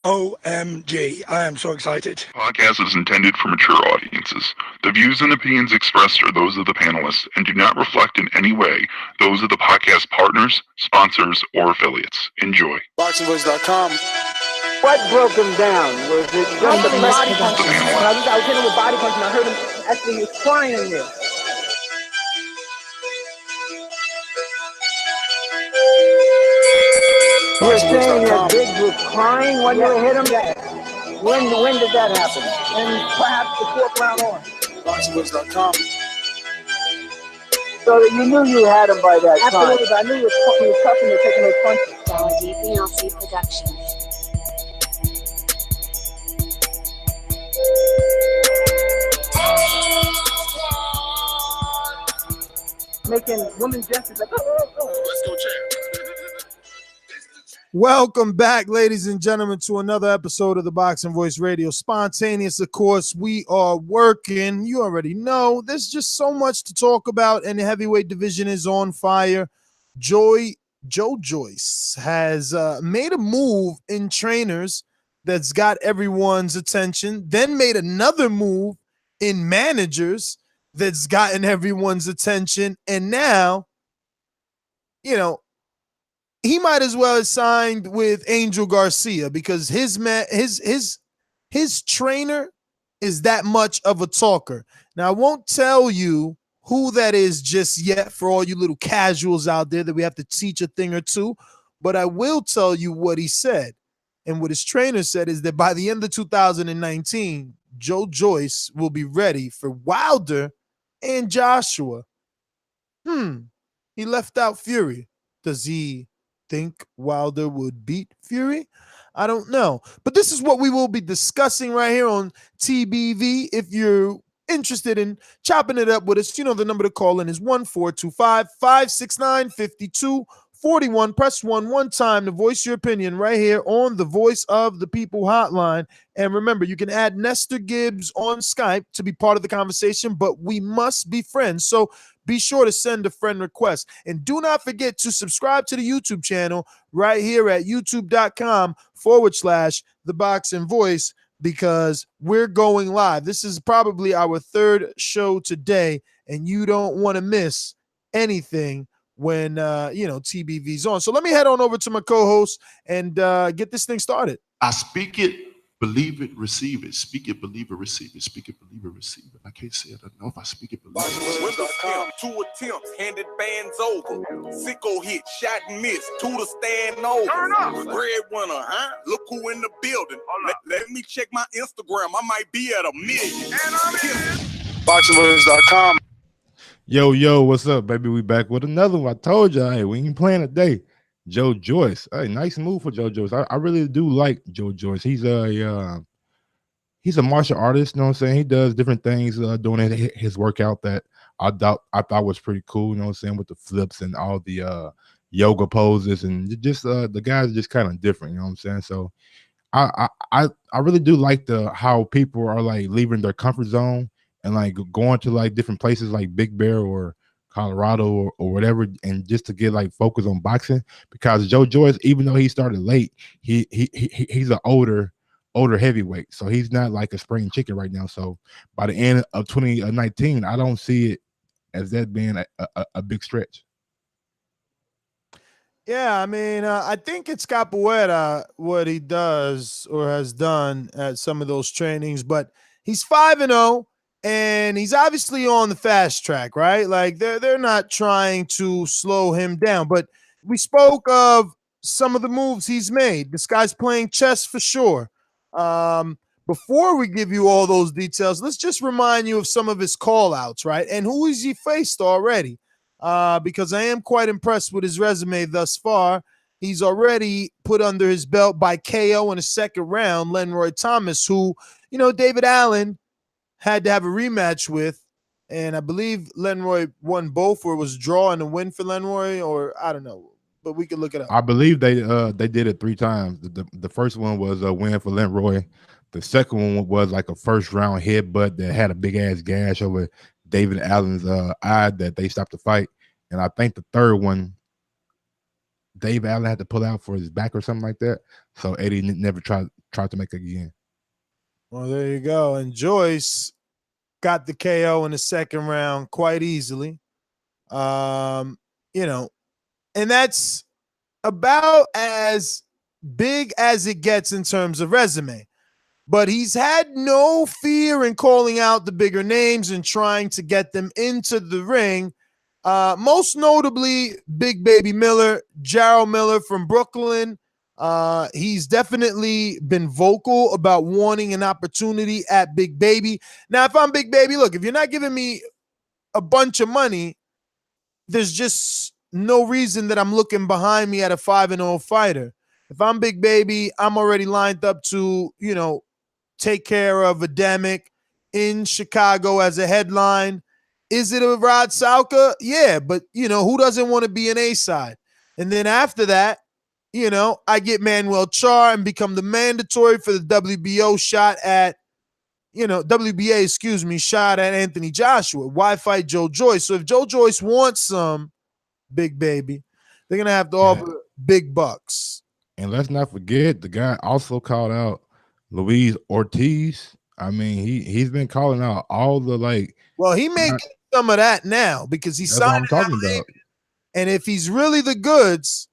OMG, I am so excited. Podcast is intended for mature audiences. The views and opinions expressed are those of the panelists and do not reflect in any way those of the podcast partners, sponsors, or affiliates. Enjoy. ThaBoxingvoice.com. What broke him down? Was it just the body punching? panelists. I was hitting him with body punching. I heard him actually he was crying there. You're saying that Biggs was crying when you hit him? Yeah. When did that happen? And perhaps the fourth round on. ThaBoxingvoice.com. So that you knew you had him by that time. Absolutely, I knew he was tough and taking those punches. DLC Productions. Making women's justice like, oh. Let's go, champ. Welcome back, ladies and gentlemen, to another episode of the Boxing Voice Radio. Spontaneous, of course, we are working. You already know there's just so much to talk about, and the heavyweight division is on fire. Joe Joyce has made a move in trainers that's got everyone's attention, then made another move in managers that's gotten everyone's attention, and now, he might as well have signed with Angel Garcia because his trainer is that much of a talker. Now, I won't tell you who that is just yet for all you little casuals out there that we have to teach a thing or two, but I will tell you what he said. And what his trainer said is that by the end of 2019, Joe Joyce will be ready for Wilder and Joshua. He left out Fury. Does he think Wilder would beat Fury? I don't know. But this is what we will be discussing right here on TBV. If you're interested in chopping it up with us, the number to call in is 1-425-569-5241. Press 1 one time to voice your opinion right here on the Voice of the People hotline. And remember, you can add Nestor Gibbs on Skype to be part of the conversation, but we must be friends. So be sure to send a friend request. And do not forget to subscribe to the YouTube channel right here at youtube.com/ThaBoxingVoice because we're going live. This is probably our third show today, and you don't want to miss anything when, TBV's on. So let me head on over to my co-host and get this thing started. I speak it, believe it, receive it. Speak it, believe it, receive it. Speak it, believe it, receive it. I can't say it enough. I speak it, believe it. Windows down, 2 attempts, handed bands over. Sicko hit, shot and miss, 2 to stand over. Breadwinner, huh? Look who in the building. Let me check my Instagram. I might be at 1 million. ThaBoxingvoice.com. Yo, what's up, baby? We back with another one. I told you, hey, we ain't playing today. Joe Joyce. Hey, nice move for Joe Joyce. I really do like Joe Joyce. He's a martial artist, you know what I'm saying? He does different things doing his workout that I thought was pretty cool, you know what I'm saying, with the flips and all the yoga poses, and just the guys are just kind of different, you know what I'm saying? So I really do like how people are like leaving their comfort zone and like going to like different places like Big Bear or Colorado or whatever, and just to get like focus on boxing, because Joe Joyce, even though he started late, he's an older heavyweight, so he's not like a spring chicken right now. So by the end of 2019, I don't see it as that being a big stretch. Yeah, I mean, I think it's Capoeira what he does or has done at some of those trainings, but he's 5-0. And he's obviously on the fast track, right? Like they're not trying to slow him down. But we spoke of some of the moves he's made. This guy's playing chess for sure. Before we give you all those details, let's just remind you of some of his call-outs, right? And who has he faced already? Because I am quite impressed with his resume thus far. He's already put under his belt by KO in the second round, Lenroy Thomas, who, David Allen had to have a rematch with, and I believe Lenroy won both, or it was draw and a win for Lenroy, or I don't know, but we can look it up. I believe they did it 3 times. The first one was a win for Lenroy. The second one was like a first round headbutt that had a big ass gash over David Allen's eye that they stopped the fight, and I think the third one, David Allen had to pull out for his back or something like that. So Eddie never tried try to make it again. Well, there you go. And Joyce got the KO in the second round quite easily. You know, and that's about as big as it gets in terms of resume. But he's had no fear in calling out the bigger names and trying to get them into the ring. Most notably, Big Baby Miller, Jarrell Miller from Brooklyn. He's definitely been vocal about wanting an opportunity at Big Baby. Now, if I'm Big Baby, look, if you're not giving me a bunch of money, there's just no reason that I'm looking behind me at a 5-0 fighter. If I'm Big Baby, I'm already lined up to, take care of Adamic in Chicago as a headline. Is it a Rod Salka? Yeah, but, who doesn't want to be an A-side? And then after that, I get Manuel Char and become the mandatory for the WBO shot at, WBA, shot at Anthony Joshua. Why fight Joe Joyce? So if Joe Joyce wants some, Big Baby, they're going to have to offer big bucks. And let's not forget, the guy also called out Luis Ortiz. I mean, he's been calling out all the Well, he may get some of that now because he's that's what I'm talking about. And if he's really the goods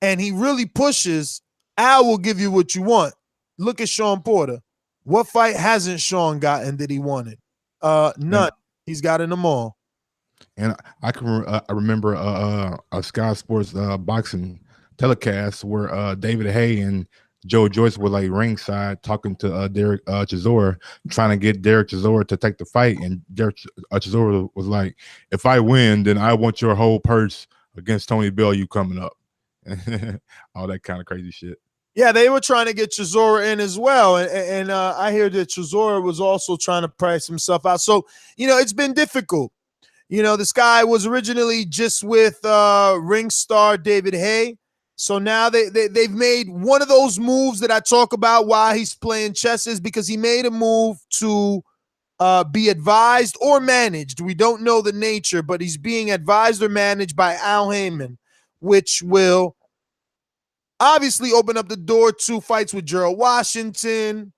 and he really pushes, Al will give you what you want. Look at Sean Porter. What fight hasn't Sean gotten that he wanted? None. He's gotten them all. And I can remember a Sky Sports boxing telecast where David Hay and Joe Joyce were ringside talking to Derek Chisora, trying to get Derek Chisora to take the fight. And Derek Chisora was like, if I win, then I want your whole purse against Tony Bellew coming up. All that kind of crazy shit. Yeah, they were trying to get Chisora in as well. And I hear that Chisora was also trying to price himself out. So, it's been difficult. This guy was originally just with ring star David Hay. So now they've made one of those moves that I talk about while he's playing chess, is because he made a move to be advised or managed. We don't know the nature, but he's being advised or managed by Al Heyman, which will obviously open up the door to fights with Gerald Washington,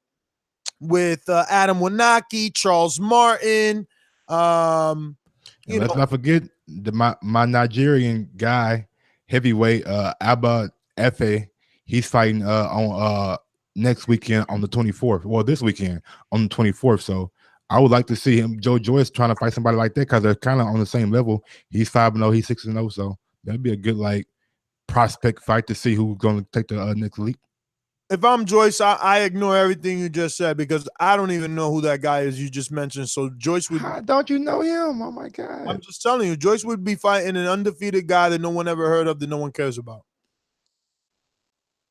with Adam Wanaki, Charles Martin. Let's not forget my Nigerian guy, heavyweight Abba Efe. He's fighting on next weekend on the 24th. Well, this weekend on the 24th. So I would like to see him, Joe Joyce, trying to fight somebody like that because they're kind of on the same level. He's 5-0, he's 6-0. So that'd be a good prospect fight to see who's going to take the next leap. If I'm Joyce, I ignore everything you just said because I don't even know who that guy is you just mentioned. So Joyce would. How don't you know him? Oh my God! I'm just telling you, Joyce would be fighting an undefeated guy that no one ever heard of, that no one cares about.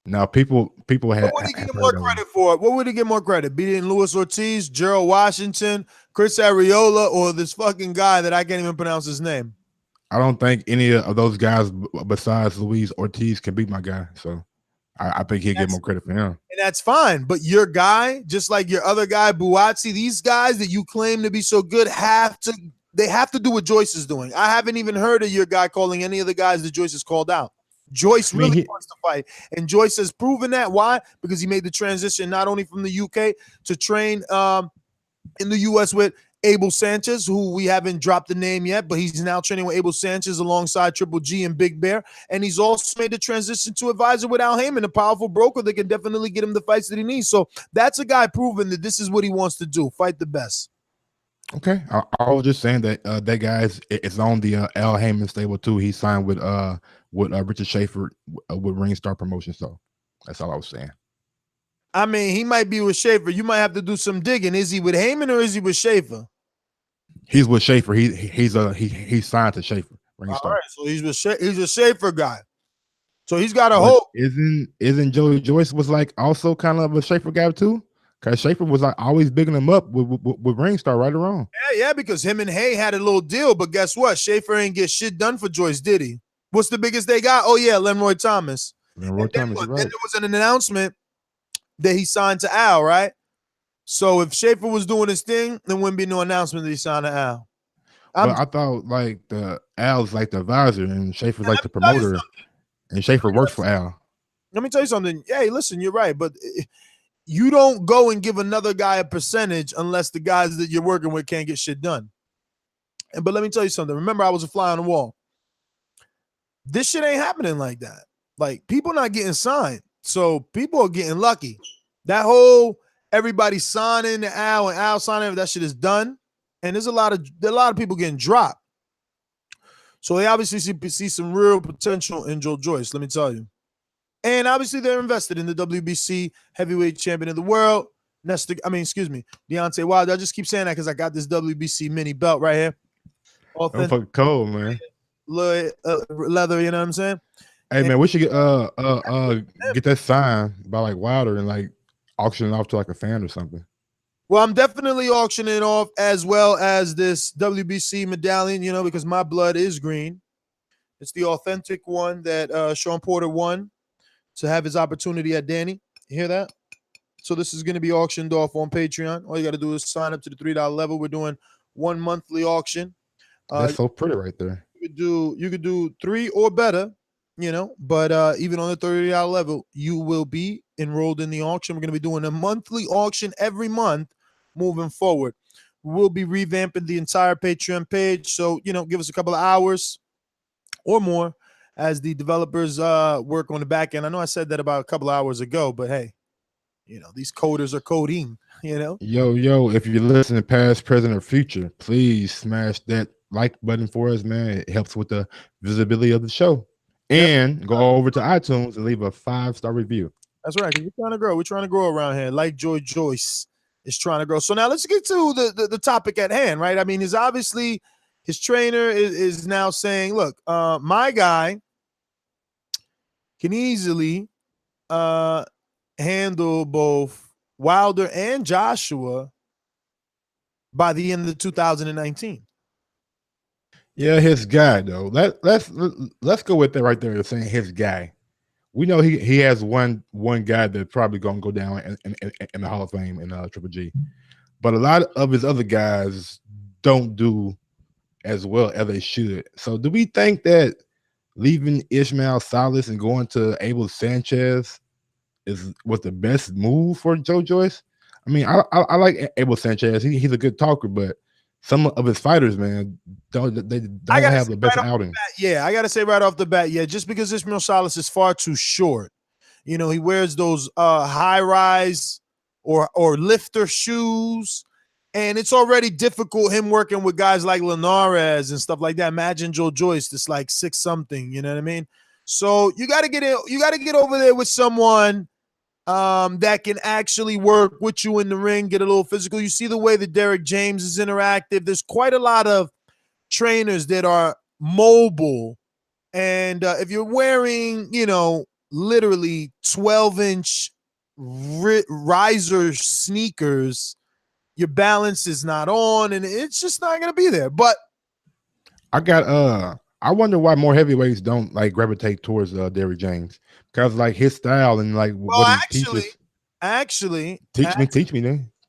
Now, people have. What would he get more credit for? What would he get more credit? Beating Luis Ortiz, Gerald Washington, Chris Arreola, or this fucking guy that I can't even pronounce his name? I don't think any of those guys besides Luis Ortiz can beat my guy. So. I think he'll get more credit for him. And that's fine. But your guy, just like your other guy, Buatsi, these guys that you claim to be so good have to do what Joyce is doing. I haven't even heard of your guy calling any of the guys that Joyce has called out. Joyce really wants to fight. And Joyce has proven that. Why? Because he made the transition not only from the UK to train in the US with Abel Sanchez, who we haven't dropped the name yet, but he's now training with Abel Sanchez alongside Triple G and Big Bear. And he's also made the transition to advisor with Al Heyman, a powerful broker that can definitely get him the fights that he needs. So that's a guy proving that this is what he wants to do, fight the best. Okay. I was just saying that that guy is on the Al Heyman stable too. He signed with Richard Schaefer with Ringstar Promotions. So that's all I was saying. I mean, he might be with Schaefer. You might have to do some digging. Is he with Heyman or is he with Schaefer? He's with Schaefer. He's signed to Schaefer. All right, so he's a Schaefer guy. So he's got a hope. Isn't Joe Joyce was also kind of a Schaefer guy too? Because Schaefer was always bigging him up with Ringstar, right or wrong. Yeah, because him and Hay had a little deal. But guess what? Schaefer ain't get shit done for Joyce, did he? What's the biggest they got? Oh yeah, Leroy Thomas. Leroy Thomas, right. Then there was an announcement that he signed to Al, right? So if Schaefer was doing his thing, there wouldn't be no announcement that he signed to Al. But I thought the Al's the advisor and Schaefer's the promoter, and Schaefer works for Al. Let me tell you something. Hey, listen, you're right, but you don't go and give another guy a percentage unless the guys that you're working with can't get shit done. But let me tell you something. Remember, I was a fly on the wall. This shit ain't happening like that. Like, people not getting signed. So people are getting lucky. That whole everybody signing to Al and Al signing, that shit is done. And there's a lot of people getting dropped. So they obviously see some real potential in Joe Joyce, let me tell you. And obviously they're invested in the WBC heavyweight champion of the world. Deontay Wilder. I just keep saying that because I got this WBC mini belt right here. I'm fucking cold, man. Leather, you know what I'm saying? Hey, man, we should get that signed by like Wilder and like auction it off to like a fan or something. Well, I'm definitely auctioning it off as well as this WBC medallion, you know, because my blood is green. It's the authentic one that Sean Porter won to have his opportunity at Danny. You hear that? So this is going to be auctioned off on Patreon. All you got to do is sign up to the $3 level. We're doing one monthly auction. That's so pretty right there. You could do 3 or better, you know, but even on the $30 level, you will be enrolled in the auction. We're going to be doing a monthly auction every month moving forward. We'll be revamping the entire Patreon page. So, you know, give us a couple of hours or more as the developers work on the back end. I know I said that about a couple of hours ago, but hey, you know, these coders are coding, you know. Yo, if you're listening past, present, or future, please smash that like button for us, man. It helps with the visibility of the show. And go over to iTunes and leave a 5-star review. That's right, because we're trying to grow. We're trying to grow around here, like Joe Joyce is trying to grow. So now let's get to the topic at hand, right? I mean, his trainer is now saying, look, my guy can easily handle both Wilder and Joshua by the end of 2019. Yeah, his guy though. Let's go with that right there. Saying his guy. We know he has one guy that's probably gonna go down in the Hall of Fame in Triple G, but a lot of his other guys don't do as well as they should. So, do we think that leaving Ishmael Salas and going to Abel Sanchez was the best move for Joe Joyce? I mean, I like Abel Sanchez. He's a good talker, but some of his fighters, man, don't have the best outing. Yeah, I gotta say right off the bat, yeah, just because Ishmael Salas is far too short. You know, he wears those high-rise or lifter shoes, and it's already difficult him working with guys like Linares and stuff like that. Imagine Joe Joyce, that's like 6-something, you know what I mean? So you gotta get over there with someone that can actually work with you in the ring, get a little physical. You see the way that Derek James is interactive. There's quite a lot of trainers that are mobile. And if you're wearing, you know, literally 12-inch riser sneakers, your balance is not on and it's just not going to be there. But I wonder why more heavyweights don't like gravitate towards Derrick James, because like his style and like what he teaches.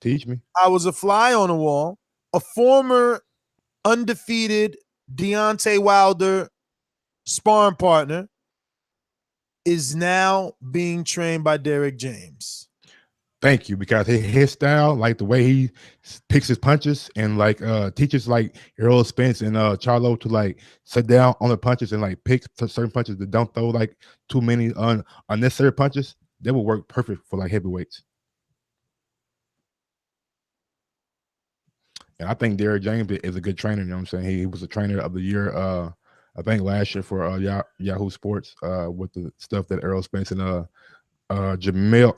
Teach me. I was a fly on the wall. A former undefeated Deontay Wilder sparring partner is now being trained by Derrick James. Thank you, because his style, like the way he picks his punches and like teaches like Errol Spence and Charlo to like sit down on the punches and like pick certain punches that don't throw like too many unnecessary punches. That would work perfect for like heavyweights. And I think Derrick James is a good trainer. You know what I'm saying? He was a trainer of the year, I think last year for Yahoo Sports with the stuff that Errol Spence and Jamel.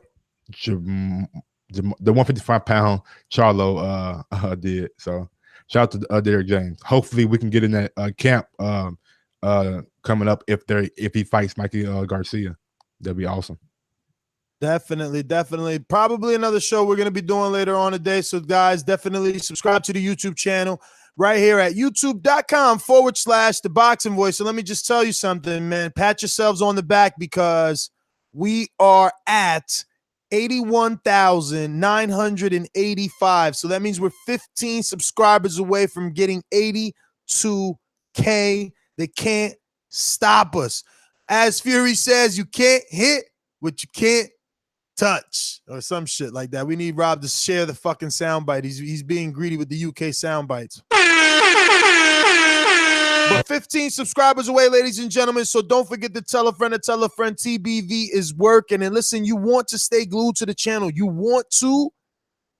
The 155-pound Charlo did. So shout out to Derrick James. Hopefully we can get in that camp coming up if he fights Mikey Garcia. That'd be awesome. Definitely. Probably another show we're going to be doing later on today. So guys, definitely subscribe to the YouTube channel right here at youtube.com/ThaBoxingVoice. So let me just tell you something, man. Pat yourselves on the back because we are at 81,985. So that means we're 15 subscribers away from getting 82K. They can't stop us. As Fury says, you can't hit what you can't touch or some shit like that. We need Rob to share the fucking soundbite. He's being greedy with the UK soundbites. But 15 subscribers away, ladies and gentlemen. So don't forget to tell a friend. TBV is working. And listen, you want to stay glued to the channel. You want to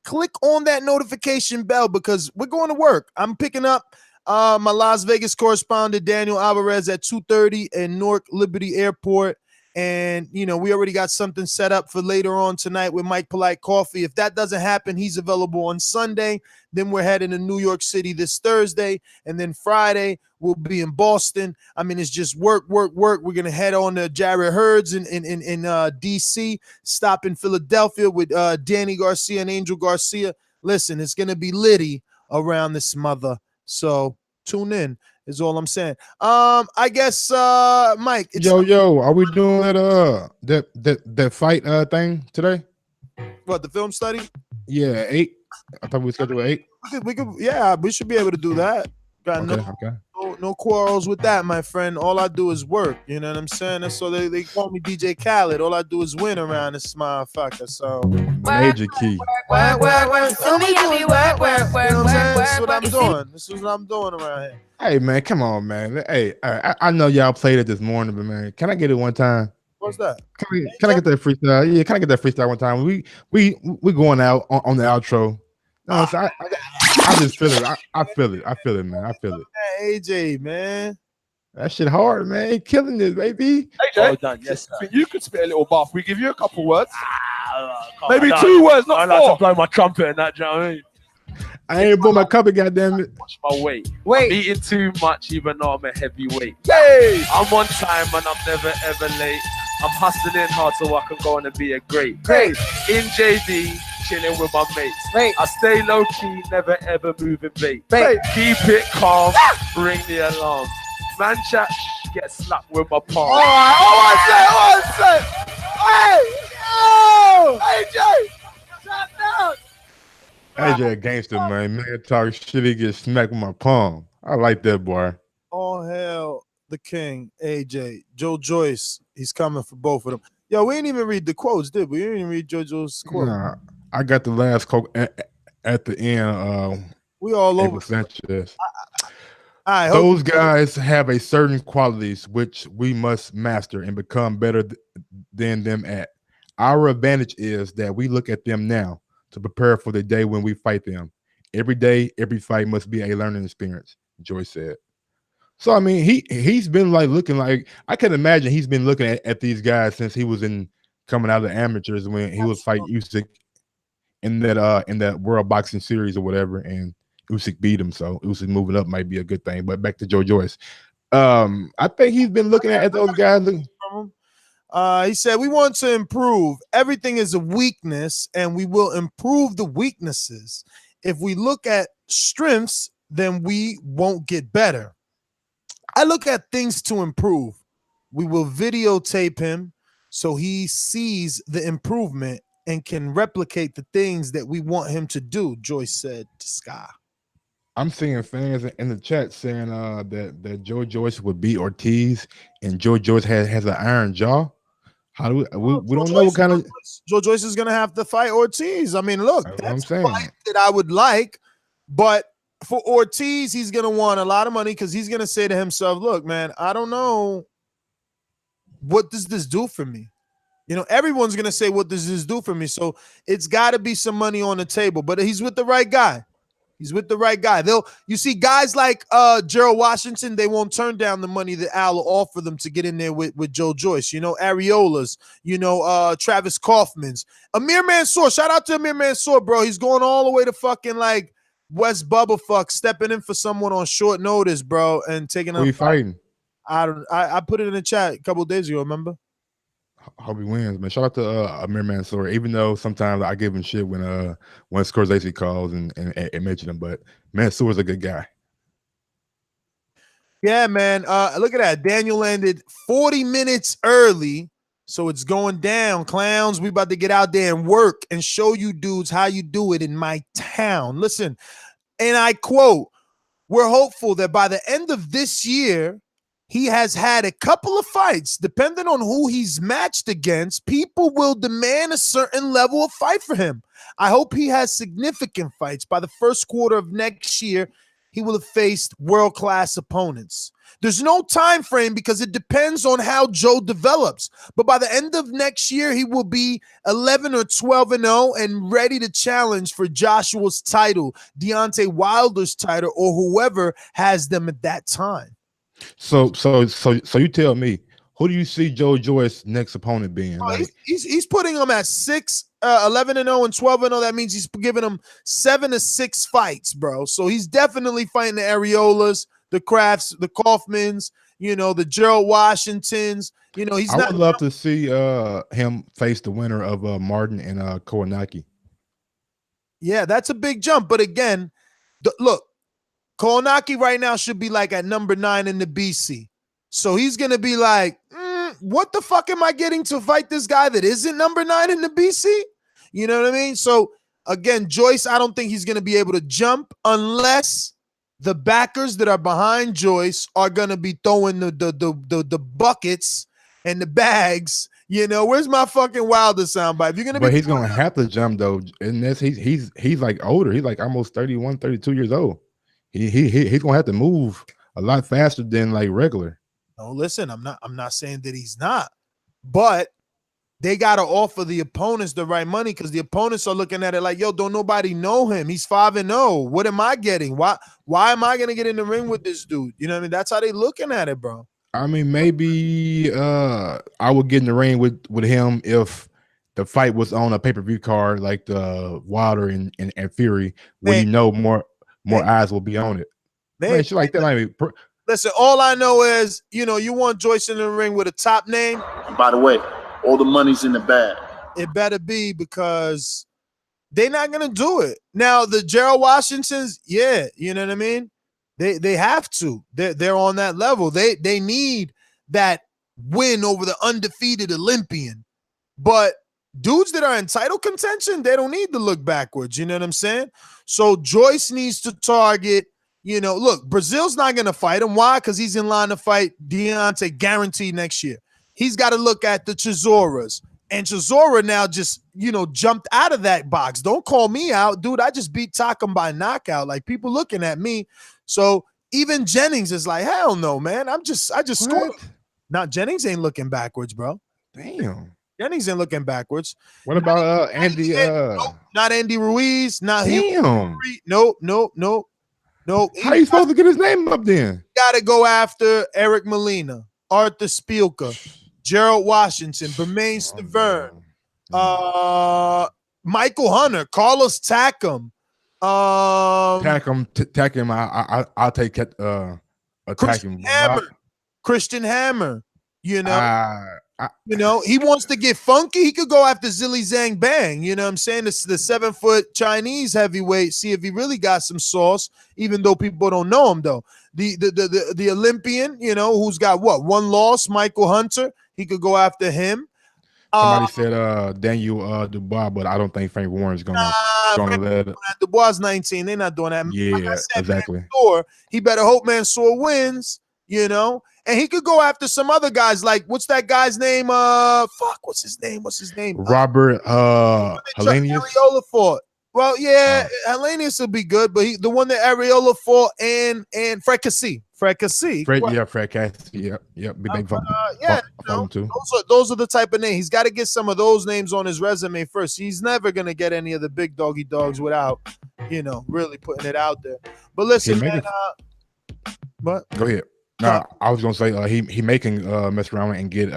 click on that notification bell because we're going to work. I'm picking up my Las Vegas correspondent, Daniel Alvarez, at 2:30 in Newark Liberty Airport. And, you know, we already got something set up for later on tonight with Mike Polite Coffee. If that doesn't happen, he's available on Sunday. Then we're heading to New York City this Thursday. And then Friday, we'll be in Boston. I mean, it's just work. We're going to head on to Jared Hurd's in D.C., stop in Philadelphia with Danny Garcia and Angel Garcia. Listen, it's going to be litty around this mother. So tune in. Is all I'm saying. I guess Mike. Yo, are we doing that fight thing today? What, the film study? Yeah, 8. I thought we scheduled 8. We could, yeah, we should be able to do that. Got no quarrels with that, my friend. All I do is work. You know what I'm saying? And so they call me DJ Khaled. All I do is win around this motherfucker. So major key. Work. This is what I'm doing. This is what I'm doing around here. Hey man, come on, man. Hey, I know y'all played it this morning, but man, can I get it one time? What's that? Can I get that freestyle? Yeah, can I get that freestyle one time? We going out on the outro. No, so I just feel it. I feel it, man. I feel it. AJ, man. That shit hard, man. Killing this, baby. AJ, well done. Yes, sir. You could spit a little bar. We give you a couple words. Maybe 2 words, not 4. I like to blow my trumpet and that, do you know what I mean? I ain't blow my cup, goddamn it. Watch my weight. I'm eating too much, even though I'm a heavyweight. Hey! I'm on time and I'm never ever late. I'm hustling hard so I can go on and be a great. In JD, chilling with my mates. I stay low key, never ever moving bait. Keep it calm, ring the alarm. Man chat, get slapped with my palm. All right, one sec. Hey! Oh! AJ! Shut down! AJ a gangster, man. Man talk shit, he get smacked with my palm. I like that, boy. All hail the king, AJ. Joe Joyce, he's coming for both of them. Yo, we didn't even read the quotes, did we? We didn't even read JoJo's quote. Nah, I got the last quote at the end. We all over. Abel Sanchez. Those guys have a certain qualities which we must master and become better than them at. Our advantage is that we look at them now to prepare for the day when we fight them. Every day, every fight must be a learning experience, Joyce said. So I mean, he's been like looking like, I can imagine he's been looking at these guys since he was coming out of the amateurs when he was fighting Usyk in that World Boxing Series or whatever, and Usyk beat him. So Usyk moving up might be a good thing. But back to Joe Joyce. I think he's been looking at those guys. He said, we want to improve. Everything is a weakness, and we will improve the weaknesses. If we look at strengths, then we won't get better. I look at things to improve. We will videotape him so he sees the improvement and can replicate the things that we want him to do, Joyce said to Sky. I'm seeing fans in the chat saying that Joe Joyce would beat Ortiz, and Joe Joyce has an iron jaw. How do we don't know what kind of Joe Joyce is going to have to fight Ortiz. I mean, look, that's what I'm saying. Fight that I would like, but for Ortiz, he's going to want a lot of money because he's going to say to himself, look, man, I don't know, what does this do for me? You know, everyone's going to say, what does this do for me? So it's got to be some money on the table, but he's with the right guy. He's with the right guy. You see guys like Gerald Washington, they won't turn down the money that Al will offer them to get in there with Joe Joyce. You know, Areolas, you know, Travis Kaufman's. Amir Mansour, shout out to Amir Mansour, bro. He's going all the way to fucking like West Bubblefuck, stepping in for someone on short notice, bro, and taking Who you fighting? I put it in the chat a couple of days ago, remember? Hope he wins, man. Shout out to Amir Mansour. Even though sometimes I give him shit when Scorsese calls and mention him, but Mansour's a good guy. Yeah, man. Look at that. Daniel landed 40 minutes early, so it's going down. Clowns, we about to get out there and work and show you dudes how you do it in my town. Listen, and I quote, we're hopeful that by the end of this year, he has had a couple of fights, depending on who he's matched against, people will demand a certain level of fight for him. I hope he has significant fights. By the first quarter of next year, he will have faced world-class opponents. There's no time frame because it depends on how Joe develops. But by the end of next year, he will be 11 or 12-0 and ready to challenge for Joshua's title, Deontay Wilder's title, or whoever has them at that time. So you tell me, who do you see Joe Joyce next opponent being? Like he's putting him at 6, 11-0 and 12-0. That means he's giving him 7 to 6 fights, bro. So he's definitely fighting the Areolas, the Crafts, the Kaufmans, the Gerald Washingtons. I would love to see him face the winner of Martin and Kownacki. Yeah, that's a big jump. But again, look, Kownacki right now should be like at number 9 in the BC. So he's going to be like, what the fuck am I getting to fight this guy that isn't number 9 in the BC? You know what I mean? So again, Joyce, I don't think he's going to be able to jump unless the backers that are behind Joyce are going to be throwing the buckets and the bags. Where's my fucking Wilder soundbite? If you're going to But he's going to have to jump though. And he's like older. He's like almost 31, 32 years old. He's going to have to move a lot faster than like regular. No, listen, I'm not saying that he's not, but they got to offer the opponents the right money because the opponents are looking at it like, yo, don't nobody know him. He's 5-0. What am I getting? Why am I going to get in the ring with this dude? You know what I mean? That's how they looking at it, bro. I mean, maybe I would get in the ring with him if the fight was on a pay-per-view card like the Wilder and Fury, where more eyes will be on it. Shit like that. I mean, listen, all I know is, you want Joyce in the ring with a top name. And by the way, all the money's in the bag. It better be because they're not going to do it. Now, the Gerald Washingtons, yeah, you know what I mean? They have to. They're on that level. They need that win over the undefeated Olympian. But dudes that are in title contention, they don't need to look backwards. You know what I'm saying? So Joyce needs to target, look, Brazil's not going to fight him. Why? Because he's in line to fight Deontay guaranteed next year. He's got to look at the Chisoras. And Chisora now just, jumped out of that box. Don't call me out. Dude, I just beat Takam by knockout. Like, people looking at me. So even Jennings is like, hell no, man. I just scored. Now, Jennings ain't looking backwards, bro. Damn. Jennings ain't looking backwards. What about Andy? Nope, not Andy Ruiz. Not him. Damn. Nope. How you supposed to get his name up then? Got to go after Eric Molina, Arthur Spielka, Gerald Washington, Bermain Stavern, Michael Hunter, Carlos Takam. Takam. I'll take Christian Hammer. Christian Hammer. He wants to get funky. He could go after Zilli Zhang Bang. You know what I'm saying? This is the 7-foot Chinese heavyweight. See if he really got some sauce, even though people don't know him, though. The Olympian, who's got one loss, Michael Hunter. He could go after him. Somebody said Daniel Dubois, but I don't think Frank Warren's gonna let it. Dubois 19. They're not doing that. Yeah, like said, exactly. Mansour, he better hope Mansour wins, and he could go after some other guys. Like, what's that guy's name? What's his name? Robert Helenius. Areola fought. Well, yeah, Helenius will be good, but the one that Areola fought and Fred Cassie. Fred Cassie. Fred Cassie. Yep. Big too. Those are the type of names. He's got to get some of those names on his resume first. He's never going to get any of the big doggy dogs without, really putting it out there. But listen, man. What? Go ahead. No, I was gonna say he making mess around and get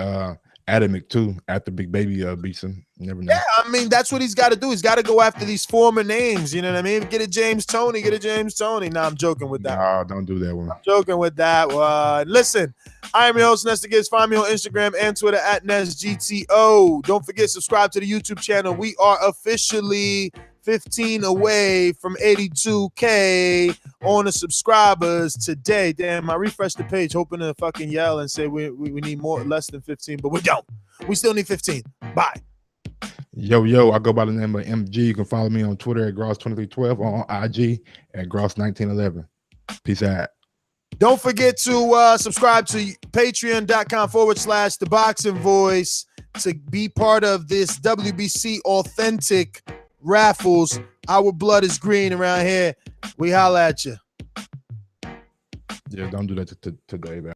Adamic too after Big Baby beats him. You never know. Yeah, I mean that's what he's got to do. He's got to go after these former names. You know what I mean? Get a James Toney. Nah, I'm joking with that. No, don't do that one. I'm joking with that one. Listen, I am your host Nesta Gibbs. Find me on Instagram and Twitter at NestGTO. Don't forget, subscribe to the YouTube channel. We are officially 15 away from 82K on the subscribers today. Damn, I refreshed the page hoping to fucking yell and say we need less than 15, but we don't. We still need 15. Bye. Yo, I go by the name of MG. You can follow me on Twitter at Gross2312, on IG at Gross1911. Peace out. Don't forget to subscribe to patreon.com/ThaBoxingVoice to be part of this WBC authentic raffles. Our blood is green around here. We holla at you. Yeah, don't do that today, man.